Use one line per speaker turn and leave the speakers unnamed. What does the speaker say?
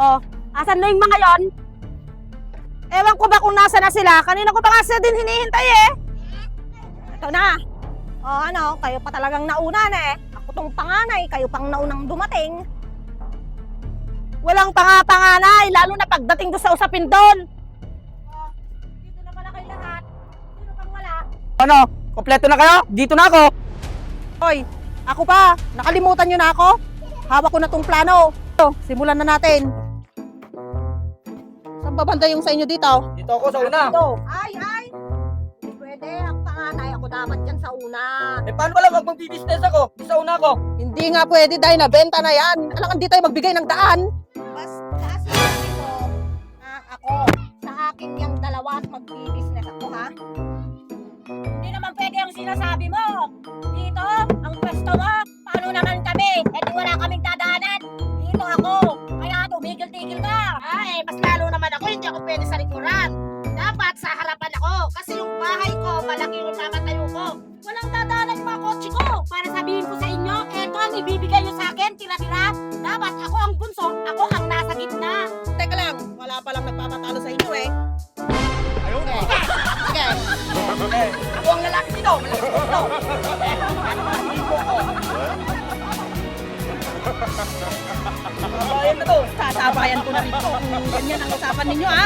Oh, asan na yung mga yon? Ewan ko ba kung nasa na sila. Kanina ko pa nga sila din hinihintay eh. Ito na. Oh, ano, kayo pa talagang nauna na eh. Ako tong panganay, kayo pang naunang dumating. Walang panganay, lalo na pagdating doon sa usapin doon. Oh, dito na pala kayo lahat. Sino pang wala?
Ano? Kompleto na kayo? Dito na ako.
Hoy, ako pa. Nakalimutan nyo na ako? Hawak ko na tong plano. So, simulan na natin. Saan ba banda yung sa inyo dito?
Dito ako sa una.
Dito. Ay! Hindi pwede. Ang panganay. Ako dapat dyan sa una.
Eh paano pala wag magbi-business ako? Sa una ako.
Hindi nga pwede dahil nabenta na yan. Alam, hindi tayo magbigay ng daan. Basta sabi ko na ako sa akin yung dalawa at magbi-business ako, ha? Hindi naman pwede ang sinasabi mo. Dito, ang pwesto mo. Paano naman kami? Eh di wala kaming dadaanan. Dito ako. Kaya tumigil-tigil ka. Ay, mas lalo naman ako. Hindi ako pwede sa likuran. Dapat sa harapan ako. Kasi yung bahay ko, malaki yung tatatayo ko. Walang dadaanan yung mga kotse ko. Para sabihin ko sa inyo, eto ang ibibigay nyo sa akin, tira-tira. Dapat ako ang bunso, ako ang nasa gitna. Teka lang, wala palang nagpapatalo sa inyo eh.
Ayun.
Sige.
Ako ang lalaki dito. Malaki dito. Bayan na to.
Sasabayan ko na rito. Ganyan ang usapan ninyo, ha?